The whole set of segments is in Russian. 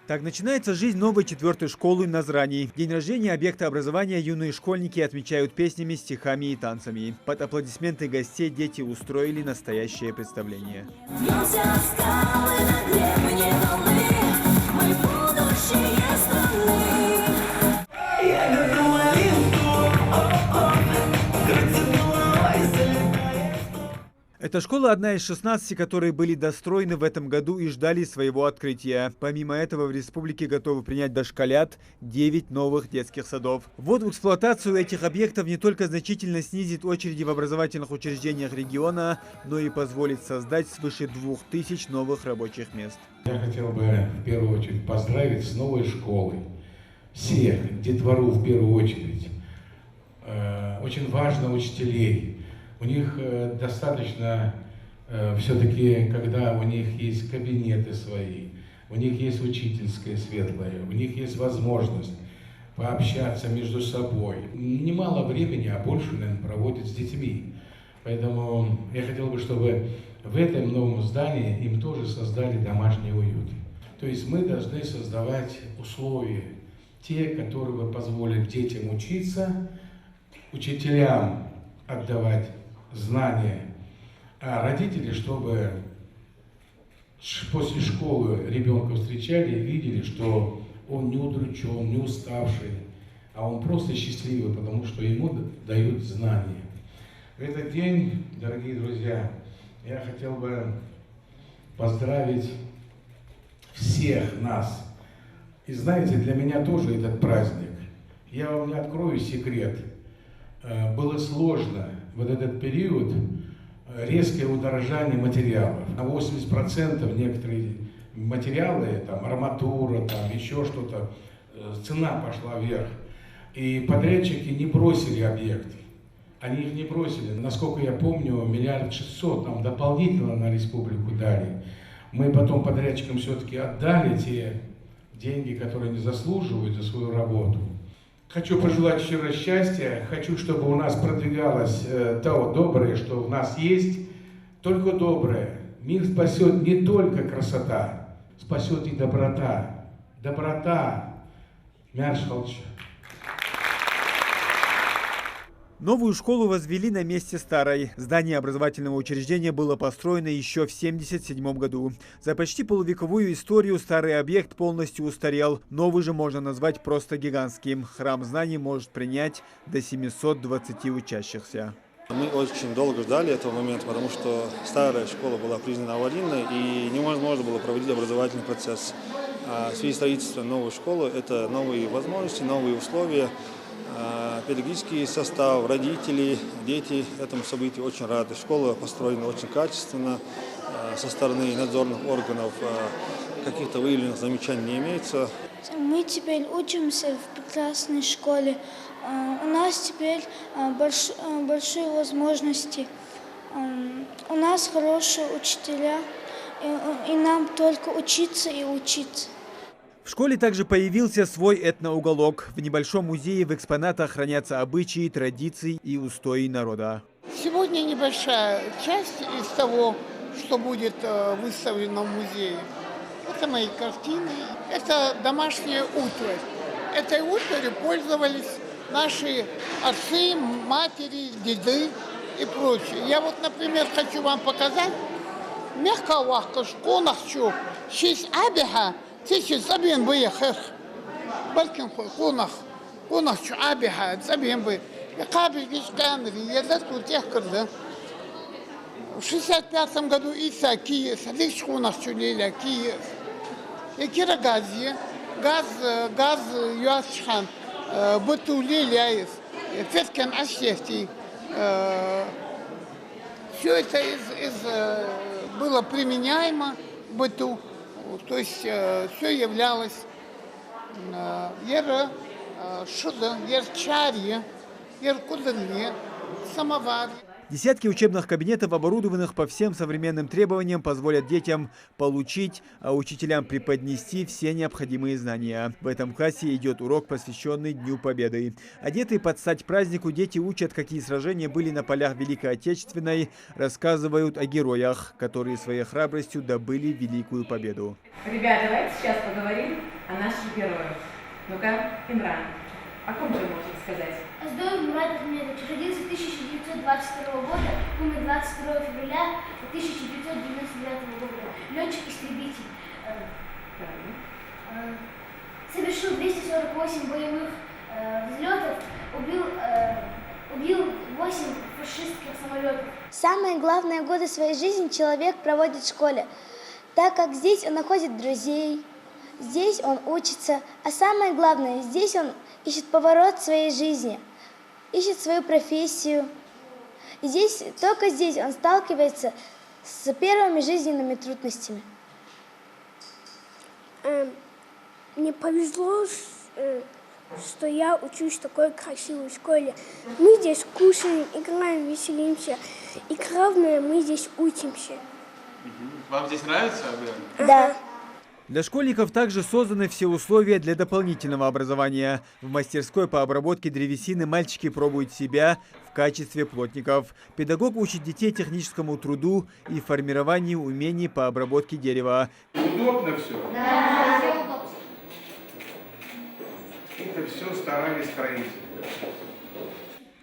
Так начинается жизнь новой 4-й школы Назрани. День рождения объекта образования юные школьники отмечают песнями, стихами и танцами. Под аплодисменты гостей дети устроили настоящее представление. Эта школа одна из 16, которые были достроены в этом году и ждали своего открытия. Помимо этого, в республике готовы принять дошколят 9 новых детских садов. Ввод в эксплуатацию этих объектов не только значительно снизит очереди в образовательных учреждениях региона, но и позволит создать свыше 2000 новых рабочих мест. Я хотел бы в первую очередь поздравить с новой школой всех, детвору в первую очередь. Очень важно учителей. У них достаточно все-таки, когда у них есть кабинеты свои, у них есть учительское светлое, у них есть возможность пообщаться между собой. Немало времени, а больше, наверное, проводят с детьми. Поэтому я хотел бы, чтобы в этом новом здании им тоже создали домашний уют. То есть мы должны создавать условия, те, которые бы позволят детям учиться, учителям отдавать знания, а родители, чтобы после школы ребенка встречали и видели, что он не удручен, не уставший, а он просто счастливый, потому что ему дают знания. В этот день, дорогие друзья, я хотел бы поздравить всех нас. И знаете, для меня тоже этот праздник. Я вам не открою секрет. Было сложно вот этот период, резкое удорожание материалов. На 80% некоторые материалы, там арматура, там еще что-то, цена пошла вверх. И подрядчики не бросили объекты. Они их не бросили. Насколько я помню, 1 600 000 нам дополнительно на республику дали. Мы потом подрядчикам все-таки отдали те деньги, которые они заслуживают за свою работу. Хочу пожелать еще раз счастья, хочу, чтобы у нас продвигалось то доброе, что в нас есть, только доброе. Мир спасет не только красота, спасет и доброта. Доброта. Мяршалча. Новую школу возвели на месте старой. Здание образовательного учреждения было построено еще в 1977 году. За почти полувековую историю старый объект полностью устарел. Новый же можно назвать просто гигантским. Храм знаний может принять до 720 учащихся. Мы очень долго ждали этого момента, потому что старая школа была признана аварийной и невозможно было проводить образовательный процесс. А в связи с строительством новой школы это новые возможности, новые условия. Педагогический состав, родители, дети этому событию очень рады. Школа построена очень качественно, со стороны надзорных органов каких-то выявленных замечаний не имеется. Мы теперь учимся в прекрасной школе. У нас теперь большие возможности. У нас хорошие учителя, и нам только учиться и учиться. В школе также появился свой этноуголок. В небольшом музее в экспонатах хранятся обычаи, традиции и устои народа. Сегодня небольшая часть из того, что будет выставлено в музее. Это мои картины, это домашняя утварь. Этой утварью пользовались наши отцы, матери, деды и прочее. Я вот, например, хочу вам показать мягко-лахко шконахчу, 6 абиха. Течи забьем бы их, балкин кунах чуабиха, забьем бы. Я кабель гишканри, я дату тех кырды. В 65 году Иса Киев, лишь кунах чулиля Киев. Я кирагази, газ юасхан, бутули ляев, феткен ашефти. Все это было применяемо в быту. То есть все являлось шуда, чарье, кудырне, самовар. Десятки учебных кабинетов, оборудованных по всем современным требованиям, позволят детям получить, а учителям преподнести все необходимые знания. В этом классе идет урок, посвященный Дню Победы. Одетые под стать празднику, дети учат, какие сражения были на полях Великой Отечественной, рассказывают о героях, которые своей храбростью добыли великую победу. Ребята, давайте сейчас поговорим о наших героях. Ну-ка, Имран, о ком ты можешь сказать? Аздоев Мурат Ахмедович родился 1922 года, умер 22 февраля 1999 года. Летчик-истребитель. Совершил 248 боевых взлетов, убил 8 фашистских самолетов. Самые главные годы своей жизни человек проводит в школе, так как здесь он находит друзей, здесь он учится, а самое главное, здесь он ищет поворот своей жизни, ищет свою профессию. И только здесь он сталкивается с первыми жизненными трудностями. Мне повезло, что я учусь в такой красивой школе. Мы здесь кушаем, играем, веселимся. И главное, мы здесь учимся. Вам здесь нравится? Да. Для школьников также созданы все условия для дополнительного образования. В мастерской по обработке древесины мальчики пробуют себя в качестве плотников. Педагог учит детей техническому труду и формированию умений по обработке дерева. Удобно все? Да. Это все старались строители.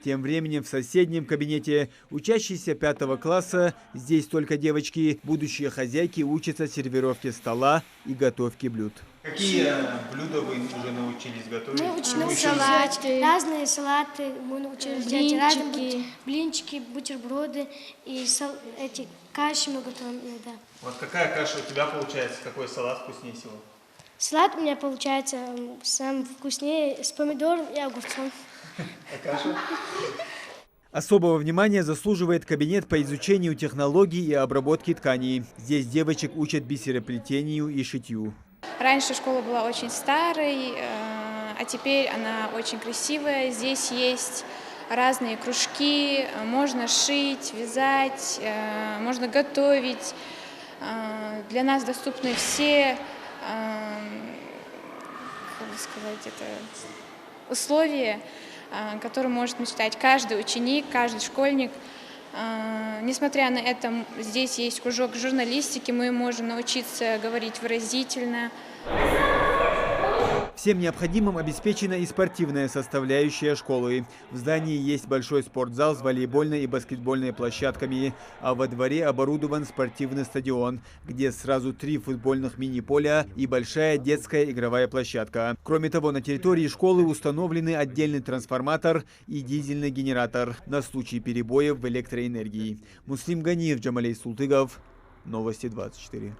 Тем временем в соседнем кабинете учащиеся 5 класса, здесь только девочки, будущие хозяйки учатся сервировке стола и готовке блюд. Какие блюда вы уже научились готовить? Мы учились салаты, разные салаты, мы научились делать разные блинчики, бутерброды и эти каши мы готовим иногда. Вот какая каша у тебя получается? Какой салат вкуснее всего? Салат у меня получается самый вкуснее с помидором и огурцом. А каша? Особого внимания заслуживает кабинет по изучению технологий и обработки тканей. Здесь девочек учат бисероплетению и шитью. Раньше школа была очень старой, а теперь она очень красивая. Здесь есть разные кружки, можно шить, вязать, можно готовить. Для нас доступны все, как сказать, это условия, который может мечтать каждый ученик, каждый школьник. Несмотря на это, здесь есть кружок журналистики, мы можем научиться говорить выразительно. Всем необходимым обеспечена и спортивная составляющая школы. В здании есть большой спортзал с волейбольной и баскетбольной площадками, а во дворе оборудован спортивный стадион, где сразу 3 футбольных мини-поля и большая детская игровая площадка. Кроме того, на территории школы установлены отдельный трансформатор и дизельный генератор на случай перебоев в электроэнергии. Муслим Ганиев, Джамалей Султыгов, Новости 24.